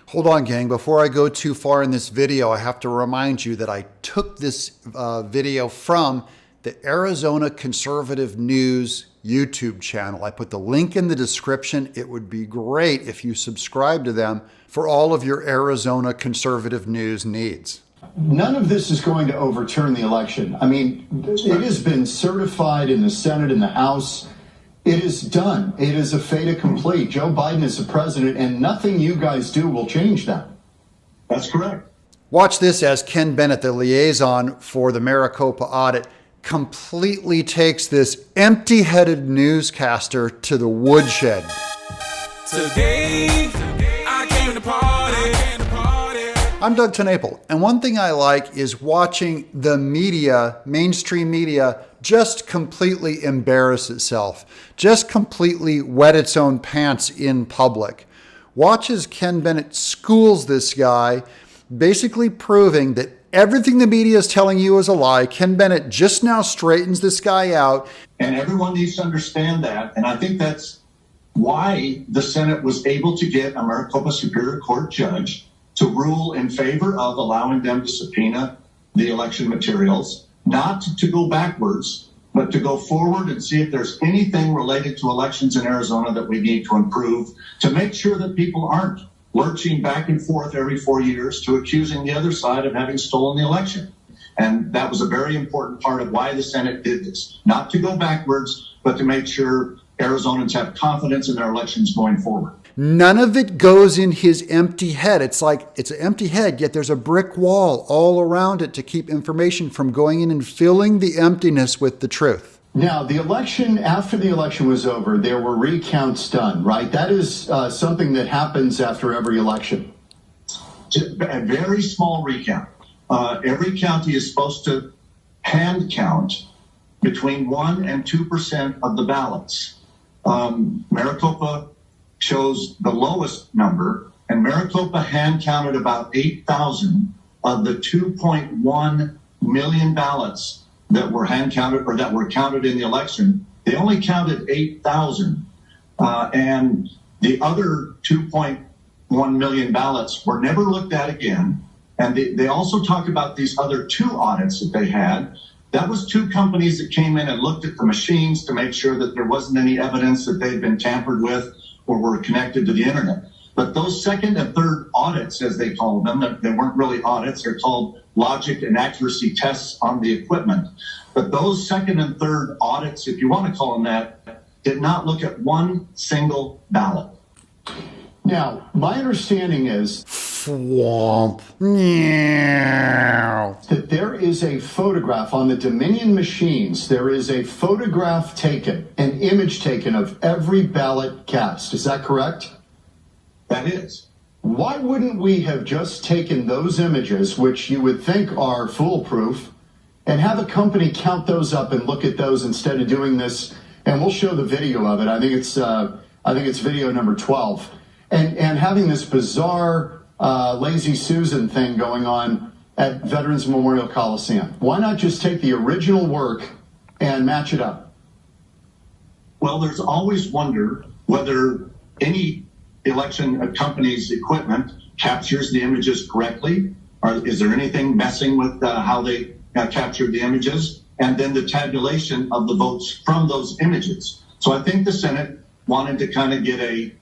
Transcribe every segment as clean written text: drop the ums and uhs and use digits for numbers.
Hold on, gang. Before I go too far in this video, I have to remind you that I took this video from the Arizona Conservative News YouTube channel. I put the link in the description. It would be great if you subscribe to them for all of your Arizona conservative news needs. None of this is going to overturn the election. I mean, it has been certified in the Senate and the House. It is done. It is a fait accompli. Joe Biden is the president, and nothing you guys do will change that. That's correct. Watch this as Ken Bennett, the liaison for the MARICOPA audit, completely takes this empty-headed newscaster to the woodshed. Today, I came to party. I'm Doug TenNapel, and one thing I like is watching the media, mainstream media, just completely embarrass itself, just completely wet its own pants in public. Watch as Ken Bennett schools this guy, basically proving that everything the media is telling you is a lie. Ken Bennett just now straightens this guy out. And everyone needs to understand that. And I think that's why the Senate was able to get a Maricopa Superior Court judge to rule in favor of allowing them to subpoena the election materials, not to go backwards, but to go forward and see if there's anything related to elections in Arizona that we need to improve to make sure that people aren't lurching back and forth every 4 years to accusing the other side of having stolen the election. And that was a very important part of why the Senate did this, not to go backwards, but to make sure Arizonans have confidence in their elections going forward. None of it goes in his empty head. It's like it's an empty head, yet there's a brick wall all around it to keep information from going in and filling the emptiness with the truth. Now, the election, after the election was over, there were recounts done, right? That is something that happens after every election. A very small recount. Every county is supposed to hand count between 1% and 2% of the ballots. Maricopa chose the lowest number, and Maricopa hand counted about 8,000 of the 2.1 million ballots that were hand counted or that were counted in the election. They only counted 8,000, and the other 2.1 million ballots were never looked at again. And they also talk about these other two audits that they had. That was two companies that came in and looked at the machines to make sure that there wasn't any evidence that they'd been tampered with or were connected to the internet. But those second and third audits, as they called them, they weren't really audits, they're called logic and accuracy tests on the equipment. But those second and third audits, if you want to call them that, did not look at one single ballot. Now, my understanding is that there is a photograph on the Dominion machines. There is a photograph taken, an image taken of every ballot cast. Is that correct? That is. Why wouldn't we have just taken those images, which you would think are foolproof, and have a company count those up and look at those instead of doing this? And we'll show the video of it. I think it's video number 12. And having this bizarre Lazy Susan thing going on at Veterans Memorial Coliseum. Why not just take the original work and match it up? Well, there's always wonder whether any election company's equipment captures the images correctly, or is there anything messing with how they captured the images, and then the tabulation of the votes from those images. So I think the Senate wanted to kind of get a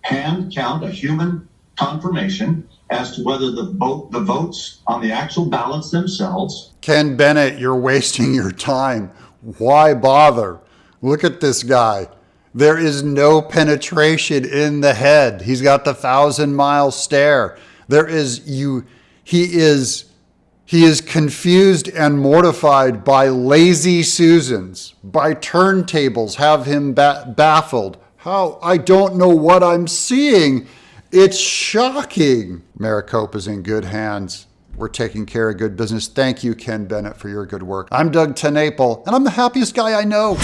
hand count, a human confirmation as to whether the votes on the actual ballots themselves. Ken Bennett, you're wasting your time. Why bother? Look at this guy. There is no penetration in the head. He's got the 1,000-mile stare. He is confused and mortified by lazy Susans, by turntables have him baffled. How? I don't know what I'm seeing. It's shocking. Maricopa's in good hands. We're taking care of good business. Thank you, Ken Bennett, for your good work. I'm Doug TenNapel, and I'm the happiest guy I know.